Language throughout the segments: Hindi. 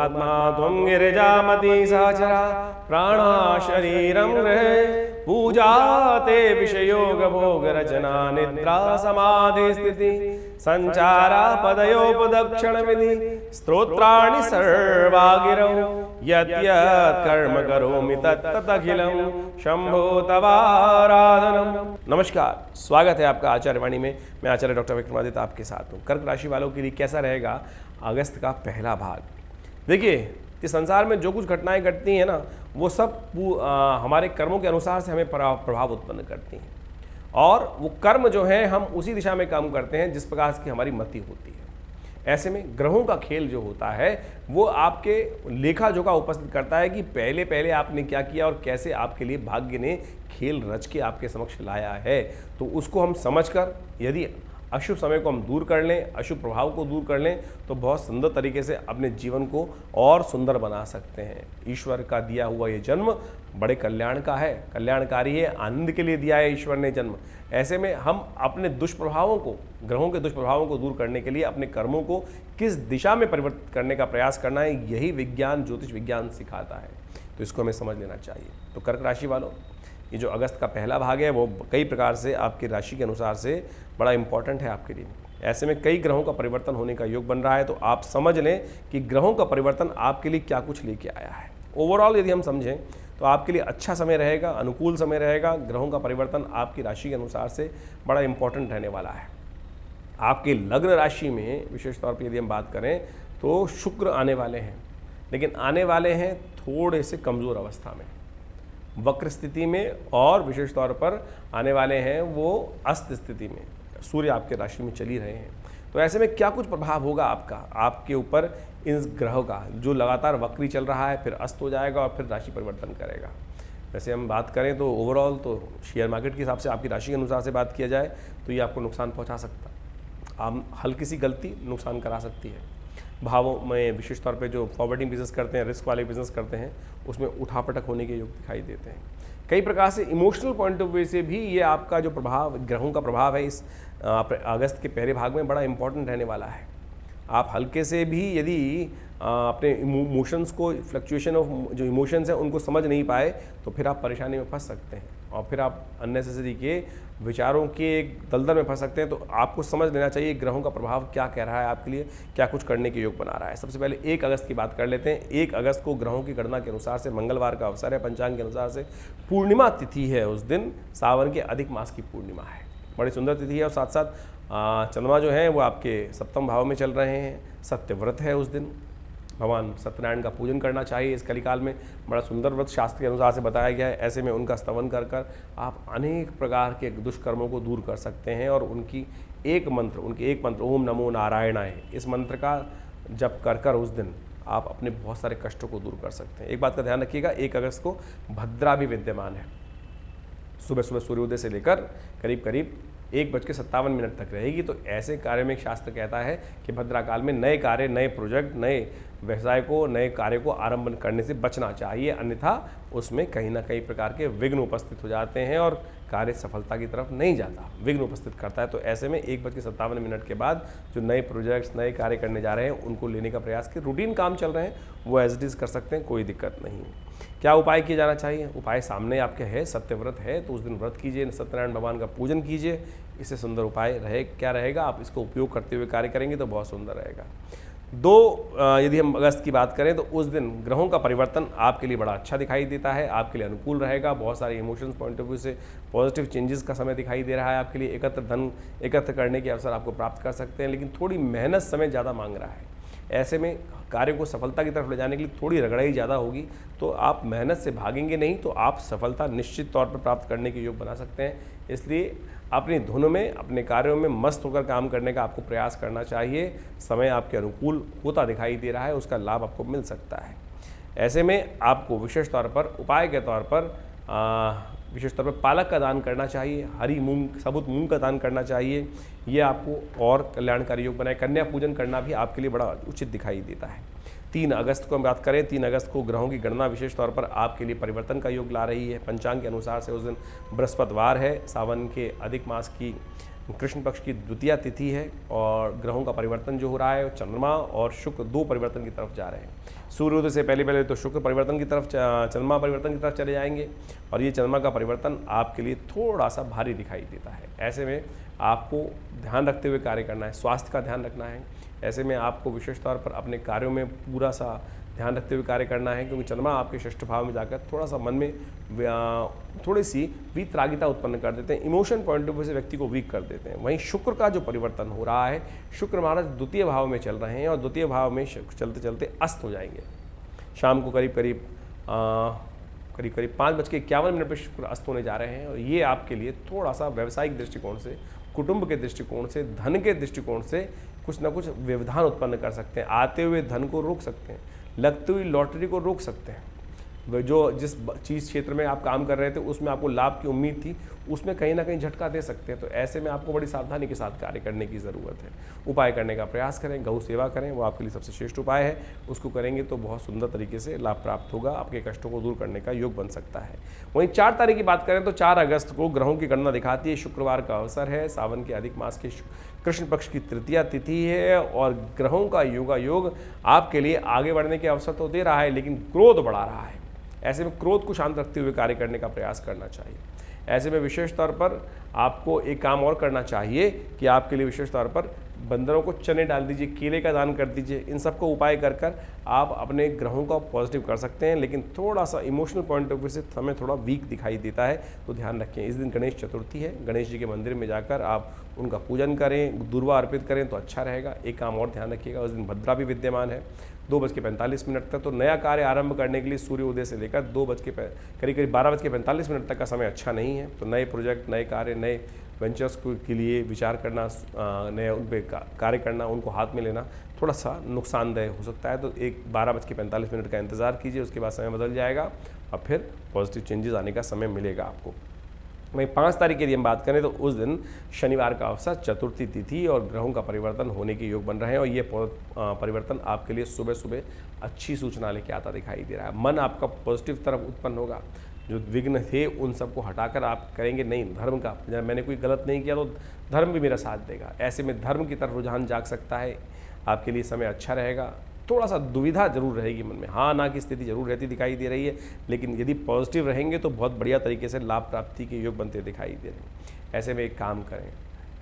भोगात्मा त्वं गिरिजामती सहचरा प्राणा शरीरं गृहे पूजा ते विषयोग भोग रचना निद्रा समाधि स्थिति संचारा पदयोपदक्षिण विधि स्तोत्राणि सर्वा गिरौ यत् यत् कर्म करोमि तत्तत् अखिलम् शंभो तवाराधनम्। नमस्कार, स्वागत है आपका आचार्यवाणी में। मैं आचार्य डॉक्टर विक्रमादित्य आपके साथ हूँ। कर्क राशि वालों के लिए कैसा रहेगा अगस्त का पहला भाग। देखिए, इस संसार में जो कुछ घटनाएं घटती हैं ना, वो सब हमारे कर्मों के अनुसार से हमें प्रभाव उत्पन्न करती हैं, और वो कर्म जो है हम उसी दिशा में काम करते हैं जिस प्रकार की हमारी मति होती है। ऐसे में ग्रहों का खेल जो होता है वो आपके लेखा जोखा उपस्थित करता है कि पहले पहले आपने क्या किया और कैसे आपके लिए भाग्य ने खेल रच के आपके समक्ष लाया है। तो उसको हम समझकर यदि अशुभ समय को हम दूर कर लें, अशुभ प्रभाव को दूर कर लें, तो बहुत सुंदर तरीके से अपने जीवन को और सुंदर बना सकते हैं। ईश्वर का दिया हुआ ये जन्म बड़े कल्याण का है, कल्याणकारी है, आनंद के लिए दिया है ईश्वर ने जन्म। ऐसे में हम अपने दुष्प्रभावों को, ग्रहों के दुष्प्रभावों को दूर करने के लिए अपने कर्मों को किस दिशा में परिवर्तित करने का प्रयास करना है, यही विज्ञान, ज्योतिष विज्ञान सिखाता है। तो इसको हमें समझ लेना चाहिए। तो कर्क राशि वालों, ये जो अगस्त का पहला भाग है वो कई प्रकार से आपकी राशि के अनुसार से बड़ा इंपॉर्टेंट है आपके लिए। ऐसे में कई ग्रहों का परिवर्तन होने का योग बन रहा है, तो आप समझ लें कि ग्रहों का परिवर्तन आपके लिए क्या कुछ लेके आया है। ओवरऑल यदि हम समझें तो आपके लिए अच्छा समय रहेगा, अनुकूल समय रहेगा। ग्रहों का परिवर्तन आपकी राशि के अनुसार से बड़ा इंपॉर्टेंट रहने वाला है। आपके लग्न राशि में विशेष तौर पर यदि हम बात करें तो शुक्र आने वाले हैं, लेकिन आने वाले हैं थोड़े से कमज़ोर अवस्था में, वक्र स्थिति में, और विशेष तौर पर आने वाले हैं वो अस्त स्थिति में। सूर्य आपके राशि में चली रहे हैं। तो ऐसे में क्या कुछ प्रभाव होगा आपके ऊपर इन ग्रहों का, जो लगातार वक्री चल रहा है, फिर अस्त हो जाएगा और फिर राशि परिवर्तन करेगा। वैसे हम बात करें तो ओवरऑल तो शेयर मार्केट के हिसाब से आपकी राशि के अनुसार से बात किया जाए तो ये आपको नुकसान पहुँचा सकता है। आप हल्की सी गलती नुकसान करा सकती है। भावों में विशेष तौर पे जो फॉरवर्डिंग बिजनेस करते हैं, रिस्क वाले बिजनेस करते हैं, उसमें उठापटक होने के योग दिखाई देते हैं। कई प्रकार से इमोशनल पॉइंट ऑफ व्यू से भी ये आपका जो प्रभाव, ग्रहों का प्रभाव है इस अगस्त के पहले भाग में बड़ा इंपॉर्टेंट रहने वाला है। आप हल्के से भी यदि अपने इमोशंस को, फ्लक्चुएशन ऑफ जो इमोशंस हैं उनको समझ नहीं पाए तो फिर आप परेशानी में फंस सकते हैं, और फिर आप अननेसेसरी के विचारों के एक दलदल में फंस सकते हैं। तो आपको समझ लेना चाहिए ग्रहों का प्रभाव क्या कह रहा है आपके लिए, क्या कुछ करने के योग बना रहा है। सबसे पहले 1 अगस्त की बात कर लेते हैं। 1 अगस्त को ग्रहों की गणना के अनुसार से मंगलवार का अवसर है, पंचांग के अनुसार से पूर्णिमा तिथि है। उस दिन सावन के अधिक मास की पूर्णिमा है, बड़ी सुंदर तिथि है। और साथ साथ चंद्रमा जो है वो आपके सप्तम भाव में चल रहे हैं। सत्यव्रत है उस दिन, भगवान सत्यनारायण का पूजन करना चाहिए इस कलिकाल में। बड़ा सुंदर व्रत शास्त्र के अनुसार से बताया गया है। ऐसे में उनका स्तवन कर कर आप अनेक प्रकार के दुष्कर्मों को दूर कर सकते हैं, और उनके एक मंत्र ओम नमो नारायणाय, इस मंत्र का जप कर कर उस दिन आप अपने बहुत सारे कष्टों को दूर कर सकते हैं। एक बात का ध्यान रखिएगा, 1 अगस्त को भद्रा भी विद्यमान है। सुबह सुबह सूर्योदय से लेकर करीब करीब 1:57 तक रहेगी। तो ऐसे कार्य में शास्त्र कहता है कि भद्रा काल में नए कार्य, नए प्रोजेक्ट, नए व्यवसाय को, नए कार्य को आरंभ करने से बचना चाहिए, अन्यथा उसमें कहीं ना कहीं प्रकार के विघ्न उपस्थित हो जाते हैं और कार्य सफलता की तरफ नहीं जाता, विघ्न उपस्थित करता है। तो ऐसे में 1:57 के बाद जो नए प्रोजेक्ट्स, नए कार्य करने जा रहे हैं उनको लेने का प्रयास के रूटीन काम चल रहे हैं वो एज इट इज़ कर सकते हैं, कोई दिक्कत नहीं। क्या उपाय किया जाना चाहिए? उपाय सामने आपके है, सत्यव्रत है तो उस दिन व्रत कीजिए, सत्यनारायण भगवान का पूजन कीजिए। इससे सुंदर उपाय क्या रहेगा, आप इसको उपयोग करते हुए कार्य करेंगे तो बहुत सुंदर रहेगा। 2 यदि हम अगस्त की बात करें तो उस दिन ग्रहों का परिवर्तन आपके लिए बड़ा अच्छा दिखाई देता है, आपके लिए अनुकूल रहेगा। बहुत सारे इमोशंस पॉइंट ऑफ व्यू से पॉजिटिव चेंजेस का समय दिखाई दे रहा है आपके लिए। धन एकत्र करने के अवसर आपको प्राप्त कर सकते हैं, लेकिन थोड़ी मेहनत समय ज़्यादा मांग रहा है। ऐसे में कार्य को सफलता की तरफ ले जाने के लिए थोड़ी रगड़ाई ज़्यादा होगी, तो आप मेहनत से भागेंगे नहीं तो आप सफलता निश्चित तौर पर प्राप्त करने के योग बना सकते हैं। इसलिए अपनी धुन में, अपने कार्यों में मस्त होकर काम करने का आपको प्रयास करना चाहिए। समय आपके अनुकूल होता दिखाई दे रहा है, उसका लाभ आपको मिल सकता है। ऐसे में आपको विशेष तौर पर उपाय के तौर पर विशेष तौर पर पालक का दान करना चाहिए, हरी मूंग, साबुत मूंग का दान करना चाहिए। ये आपको और कल्याणकारी योग बनाए। कन्या पूजन करना भी आपके लिए बड़ा उचित दिखाई देता है। 3 अगस्त को हम बात करें, 3 अगस्त को ग्रहों की गणना विशेष तौर पर आपके लिए परिवर्तन का योग ला रही है। पंचांग के अनुसार से उस दिन बृहस्पतिवार है, सावन के अधिक मास की कृष्ण पक्ष की द्वितीया तिथि है और ग्रहों का परिवर्तन जो हो रहा है, चंद्रमा और शुक्र दो परिवर्तन की तरफ जा रहे हैं। सूर्योदय से पहले पहले तो शुक्र परिवर्तन की तरफ, चंद्रमा परिवर्तन की तरफ चले जाएंगे और ये चंद्रमा का परिवर्तन आपके लिए थोड़ा सा भारी दिखाई देता है। ऐसे में आपको ध्यान रखते हुए कार्य करना है, स्वास्थ्य का ध्यान रखना है। ऐसे में आपको विशेष तौर पर अपने कार्यों में पूरा सा ध्यान रखते हुए कार्य करना है, क्योंकि चंद्रमा आपके षष्ठ भाव में जाकर थोड़ा सा मन में थोड़ी सी वीतरागिता उत्पन्न कर देते हैं, इमोशन पॉइंट ऑफ व्यू से व्यक्ति को वीक कर देते हैं। वहीं शुक्र का जो परिवर्तन हो रहा है, शुक्र महाराज द्वितीय भाव में चल रहे हैं और द्वितीय भाव में चलते चलते अस्त हो जाएंगे। शाम को करीब करीब 5:51 पर शुक्र अस्त होने जा रहे हैं और ये आपके लिए थोड़ा सा व्यावसायिक दृष्टिकोण से, कुटुंब के दृष्टिकोण से, धन के दृष्टिकोण से कुछ ना कुछ व्यवधान उत्पन्न कर सकते हैं। आते हुए धन को रोक सकते हैं, लगती हुई लॉटरी को रोक सकते हैं। जो जिस चीज़ क्षेत्र में आप काम कर रहे थे उसमें आपको लाभ की उम्मीद थी, उसमें कहीं ना कहीं झटका दे सकते हैं। तो ऐसे में आपको बड़ी सावधानी के साथ कार्य करने की ज़रूरत है। उपाय करने का प्रयास करें, गौ सेवा करें, वो आपके लिए सबसे श्रेष्ठ उपाय है। उसको करेंगे तो बहुत सुंदर तरीके से लाभ प्राप्त होगा, आपके कष्टों को दूर करने का योग बन सकता है। वहीं 4 तारीख की बात करें तो 4 अगस्त को ग्रहों की गणना दिखाती है, शुक्रवार का अवसर है, सावन के अधिक मास के कृष्ण पक्ष की तृतीया तिथि है और ग्रहों का योग आपके लिए आगे बढ़ने के अवसर तो दे रहा है, लेकिन क्रोध बढ़ा रहा है। ऐसे में क्रोध को शांत रखते हुए कार्य करने का प्रयास करना चाहिए। ऐसे में विशेष तौर पर आपको एक काम और करना चाहिए कि आपके लिए विशेष तौर पर बंदरों को चने डाल दीजिए, केले का दान कर दीजिए। इन सबको उपाय कर कर आप अपने ग्रहों का पॉजिटिव कर सकते हैं, लेकिन थोड़ा सा इमोशनल पॉइंट ऑफ व्यू से हमें थोड़ा वीक दिखाई देता है, तो ध्यान रखें। इस दिन गणेश चतुर्थी है, गणेश जी के मंदिर में जाकर आप उनका पूजन करें, दूर्वा अर्पित करें तो अच्छा रहेगा। एक काम और ध्यान रखिएगा, उस दिन भद्रा भी विद्यमान है 2:45 तक। तो नया कार्य आरंभ करने के लिए सूर्योदय से लेकर करीब 12:45 तक का समय अच्छा नहीं है। तो नए प्रोजेक्ट, नए कार्य, नए वेंचर्स के लिए विचार करना, नए उन पर कार्य करना, उनको हाथ में लेना थोड़ा सा नुकसानदेह हो सकता है। तो 12:45 का इंतज़ार कीजिए, उसके बाद समय बदल जाएगा और फिर पॉजिटिव चेंजेस आने का समय मिलेगा आपको। वहीं 5 तारीख की यदि हम बात करें तो उस दिन शनिवार का अवसर, चतुर्थी तिथि और ग्रहों का परिवर्तन होने के योग बन रहे हैं और ये परिवर्तन आपके लिए सुबह सुबह अच्छी सूचना लेके आता दिखाई दे रहा है। मन आपका पॉजिटिव तरफ उत्पन्न होगा, जो विघ्न थे उन सबको हटाकर आप करेंगे नहीं धर्म का, जब मैंने कोई गलत नहीं किया तो धर्म भी मेरा साथ देगा। ऐसे में धर्म की तरफ रुझान जाग सकता है, आपके लिए समय अच्छा रहेगा। थोड़ा सा दुविधा जरूर रहेगी मन में, हाँ ना की स्थिति जरूर रहती दिखाई दे रही है, लेकिन यदि पॉजिटिव रहेंगे तो बहुत बढ़िया तरीके से लाभ प्राप्ति के योग बनते दिखाई दे रहे हैं। ऐसे में एक काम करें,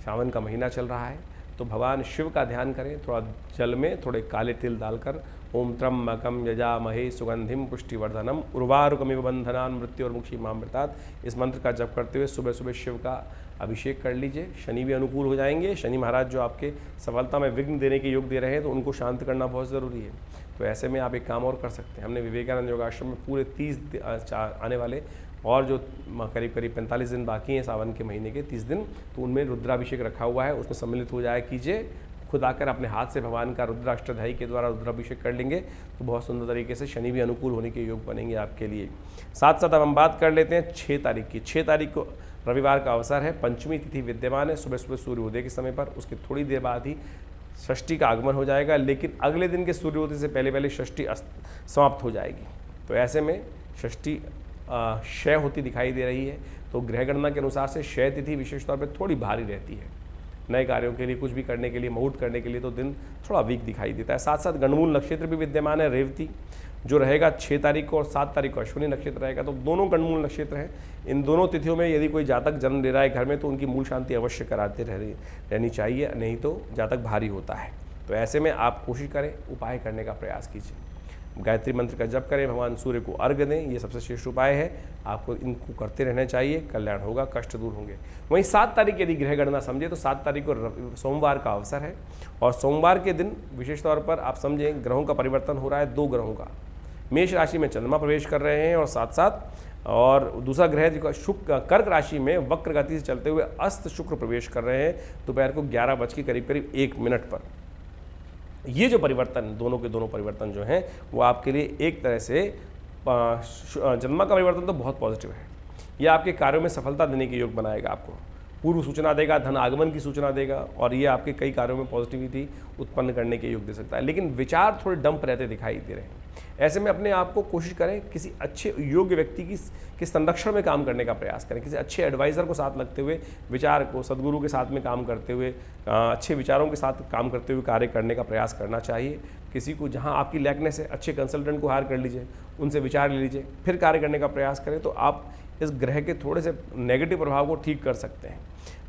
सावन का महीना चल रहा है तो भगवान शिव का ध्यान करें। थोड़ा जल में थोड़े काले तिल डालकर ओम त्र्यंबकम यजामहे सुगंधिम पुष्टिवर्धनम उर्वारुकमिव बंधनान् मृत्योर्मुक्षीमामृतात्, इस मंत्र का जप करते हुए सुबह सुबह शिव का अभिषेक कर लीजिए। शनि भी अनुकूल हो जाएंगे। शनि महाराज जो आपके सफलता में विघ्न देने के योग दे रहे हैं, तो उनको शांत करना बहुत ज़रूरी है। तो ऐसे में आप एक काम और कर सकते हैं, हमने विवेकानंद योगाश्रम में पूरे 30 आने वाले और जो करीब 45 दिन बाकी हैं सावन के महीने के 30 दिन, तो उनमें रुद्राभिषेक रखा हुआ है, उसमें सम्मिलित हो जाए कीजिए। खुद आकर अपने हाथ से भगवान का रुद्राष्टध्यायी के द्वारा रुद्राभिषेक कर लेंगे तो बहुत सुंदर तरीके से शनि भी अनुकूल होने के योग बनेंगे आपके लिए। साथ साथ अब हम बात कर लेते हैं 6 तारीख की। 6 तारीख को रविवार का अवसर है, पंचमी तिथि विद्यमान है सुबह सुबह सूर्योदय के समय पर। उसके थोड़ी देर बाद ही षष्ठी का आगमन हो जाएगा, लेकिन अगले दिन के सूर्योदय से पहले पहले षष्ठी समाप्त हो जाएगी। तो ऐसे में षष्ठी क्षय होती दिखाई दे रही है। तो ग्रह गणना के अनुसार से क्षय तिथि विशेष तौर पर थोड़ी भारी रहती है। नए कार्यों के लिए, कुछ भी करने के लिए, मुहूर्त करने के लिए तो दिन थोड़ा वीक दिखाई देता है। साथ साथ गणमूल नक्षत्र भी विद्यमान है, रेवती, जो रहेगा 6 तारीख को और 7 तारीख को अश्विनी नक्षत्र रहेगा। तो दोनों गणमूल नक्षत्र हैं। इन दोनों तिथियों में यदि कोई जातक जन्म ले रहा है घर में, तो उनकी मूल शांति अवश्य कराते रहनी चाहिए, नहीं तो जातक भारी होता है। तो ऐसे में आप कोशिश करें, उपाय करने का प्रयास कीजिए। गायत्री मंत्र का जप करें, भगवान सूर्य को अर्घ्य दें, ये सबसे श्रेष्ठ उपाय है। आपको इनको करते रहना चाहिए, कल्याण होगा, कष्ट दूर होंगे। वहीं 7 तारीख यदि ग्रह गणना समझे तो 7 तारीख को सोमवार का अवसर है और सोमवार के दिन विशेष तौर पर आप समझें ग्रहों का परिवर्तन हो रहा है, 2 ग्रहों का। मेष राशि में चंद्रमा प्रवेश कर रहे हैं और साथ साथ और दूसरा ग्रह शुक्र कर्क राशि में वक्र गति से चलते हुए अस्त शुक्र प्रवेश कर रहे हैं दोपहर को 11:01 पर। ये जो परिवर्तन, दोनों के दोनों परिवर्तन जो हैं वो आपके लिए एक तरह से चंद्रमा का परिवर्तन तो बहुत पॉजिटिव है। ये आपके कार्यों में सफलता देने के योग बनाएगा आपको। पूर्व सूचना देगा, धन आगमन की सूचना देगा, और ये आपके कई कार्यों में पॉजिटिविटी उत्पन्न करने के योग दे सकता है। लेकिन विचार थोड़े डंप रहते दिखाई दे रहे हैं। ऐसे में अपने आप को कोशिश करें किसी अच्छे योग्य व्यक्ति की संरक्षण में काम करने का प्रयास करें, किसी अच्छे एडवाइज़र को साथ लगते हुए विचार को सद्गुरु के साथ में काम करते हुए अच्छे विचारों के साथ काम करते हुए कार्य करने का प्रयास करना चाहिए। किसी को जहां आपकी लैकनेस है, अच्छे कंसल्टेंट को हायर कर लीजिए, उनसे विचार ले लीजिए, फिर कार्य करने का प्रयास करें, तो आप इस ग्रह के थोड़े से नेगेटिव प्रभाव को ठीक कर सकते हैं।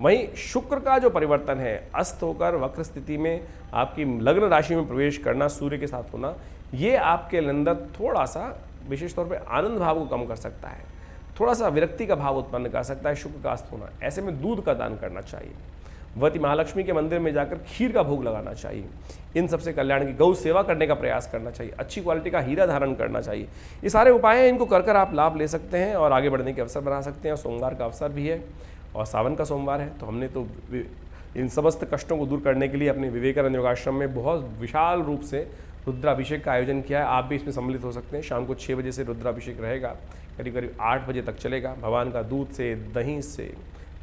वहीं शुक्र का जो परिवर्तन है, अस्त होकर वक्र स्थिति में आपकी लग्न राशि में प्रवेश करना, सूर्य के साथ होना, ये आपके अंदर थोड़ा सा विशेष तौर पे आनंद भाव को कम कर सकता है, थोड़ा सा विरक्ति का भाव उत्पन्न कर सकता है शुक्र का अस्त होना। ऐसे में दूध का दान करना चाहिए, वती महालक्ष्मी के मंदिर में जाकर खीर का भोग लगाना चाहिए, इन सबसे कल्याण की गौ सेवा करने का प्रयास करना चाहिए, अच्छी क्वालिटी का हीरा धारण करना चाहिए। ये सारे उपाय हैं, इनको कर आप लाभ ले सकते हैं और आगे बढ़ने के अवसर बना सकते हैं। और सोमवार का अवसर भी है और सावन का सोमवार है, तो हमने तो इन समस्त कष्टों को दूर करने के लिए अपने विवेकानंद योगाश्रम में बहुत विशाल रूप से रुद्राभिषेक का आयोजन किया है। आप भी इसमें सम्मिलित हो सकते हैं। शाम को 6 बजे से रुद्राभिषेक रहेगा, करीब करीब 8 बजे तक चलेगा। भगवान का दूध से, दही से,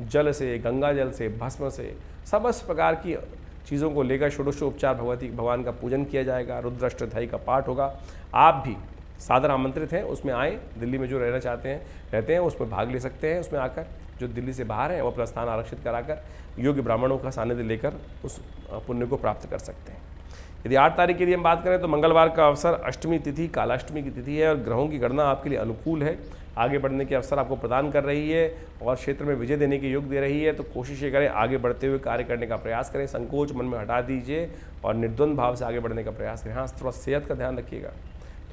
जल से, गंगा जल से, भस्म से, समस्त प्रकार की चीज़ों को लेकर षोडशोपचार भगवान का पूजन किया जाएगा। रुद्राष्टध्यायी का पाठ होगा। आप भी सादर आमंत्रित हैं, उसमें आएँ। दिल्ली में जो रहना चाहते हैं, रहते हैं, उसमें भाग ले सकते हैं। उसमें आकर जो दिल्ली से बाहर हैं वो अपना स्थान आरक्षित कराकर योग्य ब्राह्मणों का सानिध्य लेकर उस पुण्य को प्राप्त कर सकते हैं। यदि 8 तारीख की यदि हम बात करें तो मंगलवार का अवसर, अष्टमी तिथि, कालाष्टमी की तिथि है और ग्रहों की गणना आपके लिए अनुकूल है, आगे बढ़ने के अवसर आपको प्रदान कर रही है और क्षेत्र में विजय देने के योग दे रही है। तो कोशिश ये करें, आगे बढ़ते हुए कार्य करने का प्रयास करें, संकोच मन में हटा दीजिए और निर्द्वंद भाव से आगे बढ़ने का प्रयास करें। हाँ, थोड़ा सेहत का ध्यान रखिएगा,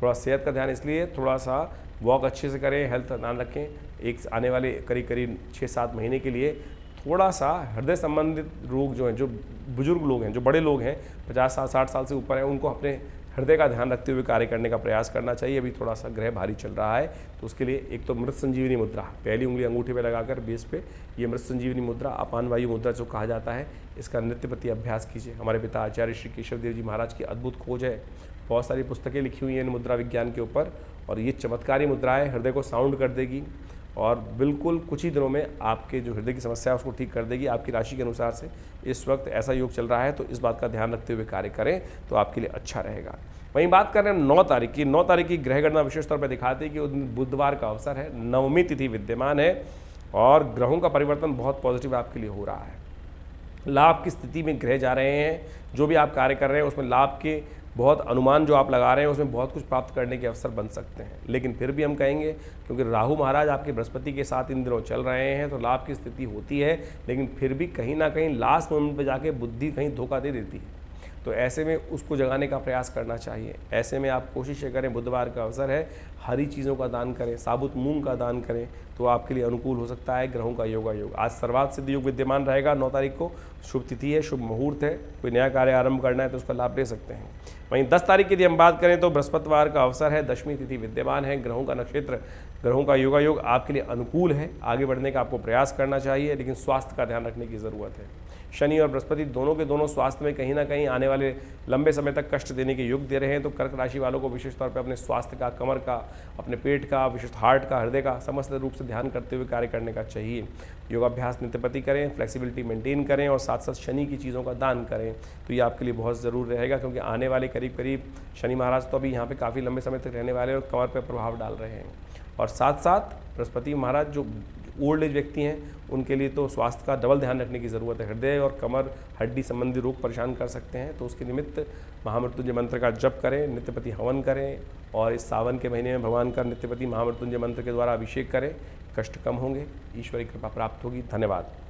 थोड़ा सेहत का ध्यान इसलिए, थोड़ा सा वॉक अच्छे से करें, हेल्थ का ध्यान रखें। एक आने वाले करीब 6-7 महीने के लिए थोड़ा सा हृदय संबंधित रोग जो हैं, जो बुजुर्ग लोग हैं, जो बड़े लोग हैं, 50-60 साल से ऊपर हैं, उनको अपने हृदय का ध्यान रखते हुए कार्य करने का प्रयास करना चाहिए। अभी थोड़ा सा ग्रह भारी चल रहा है, तो उसके लिए एक तो मृत संजीवनी मुद्रा, पहली उंगली अंगूठे पे लगाकर बेस पे, ये मृत संजीवनी मुद्रा, अपान वायु मुद्रा जो कहा जाता है, इसका नित्य प्रति अभ्यास कीजिए। हमारे पिता आचार्य श्री केशव देव जी महाराज की अद्भुत खोज है, बहुत सारी पुस्तकें लिखी हुई हैं इन मुद्रा विज्ञान के ऊपर, और ये चमत्कारी मुद्रा है, हृदय को साउंड कर देगी और बिल्कुल कुछ ही दिनों में आपके जो हृदय की समस्या है उसको ठीक कर देगी। आपकी राशि के अनुसार से इस वक्त ऐसा योग चल रहा है, तो इस बात का ध्यान रखते हुए कार्य करें तो आपके लिए अच्छा रहेगा। वहीं बात कर रहे हैं 9 तारीख की। 9 तारीख की ग्रह गणना विशेष तौर पर दिखाती है कि बुधवार का अवसर है, नवमी तिथि विद्यमान है और ग्रहों का परिवर्तन बहुत पॉजिटिव आपके लिए हो रहा है। लाभ की स्थिति में ग्रह जा रहे हैं, जो भी आप कार्य कर रहे हैं उसमें लाभ के बहुत अनुमान जो आप लगा रहे हैं उसमें बहुत कुछ प्राप्त करने के अवसर बन सकते हैं। लेकिन फिर भी हम कहेंगे, क्योंकि राहु महाराज आपके बृहस्पति के साथ इन दिनों चल रहे हैं, तो लाभ की स्थिति होती है, लेकिन फिर भी कहीं ना कहीं लास्ट मोमेंट पर जाके बुद्धि कहीं धोखा दे देती है। तो ऐसे में उसको जगाने का प्रयास करना चाहिए। ऐसे में आप कोशिश करें, बुधवार का अवसर है, हरी चीज़ों का दान करें, साबुत मूंग का दान करें, तो आपके लिए अनुकूल हो सकता है। ग्रहों का योग आज सर्वार्थ सिद्ध योग विद्यमान रहेगा। 9 तारीख को शुभ तिथि है, शुभ मुहूर्त है, कोई नया कार्य आरंभ करना है तो उसका लाभ ले सकते हैं। वहीं 10 तारीख की यदि हम बात करें तो बृहस्पतिवार का अवसर है, दशमी तिथि विद्यमान है। ग्रहों का नक्षत्र, ग्रहों का योग आपके लिए अनुकूल है, आगे बढ़ने का आपको प्रयास करना चाहिए, लेकिन स्वास्थ्य का ध्यान रखने की ज़रूरत है। शनि और बृहस्पति दोनों के दोनों स्वास्थ्य में कहीं ना कहीं आने वाले लंबे समय तक कष्ट देने के योग दे रहे हैं, तो कर्क राशि वालों को विशेष तौर पर अपने स्वास्थ्य का, कमर का, अपने पेट का, विशेष हार्ट का, हृदय का समस्त रूप से ध्यान करते हुए कार्य करने का चाहिए। योगाभ्यास नित्यप्रति करें, फ्लेक्सिबिलिटी मेंटेन करें और साथ साथ शनि की चीज़ों का दान करें, तो ये आपके लिए बहुत ज़रूर रहेगा, क्योंकि आने वाले करीब शनि महाराज तो अभी यहाँ पे काफ़ी लंबे समय तक रहने वाले और कमर पर प्रभाव डाल रहे हैं। और साथ साथ बृहस्पति महाराज जो ओल्ड एज व्यक्ति हैं उनके लिए तो स्वास्थ्य का डबल ध्यान रखने की ज़रूरत है। हृदय और कमर हड्डी संबंधी रोग परेशान कर सकते हैं, तो उसके निमित्त महामृत्युंजय मंत्र का जप करें, नित्यपति हवन करें और इस सावन के महीने में भगवान का नित्यपति महामृत्युंजय मंत्र के द्वारा अभिषेक करें। कष्ट कम होंगे, ईश्वरी कृपा प्राप्त होगी। धन्यवाद।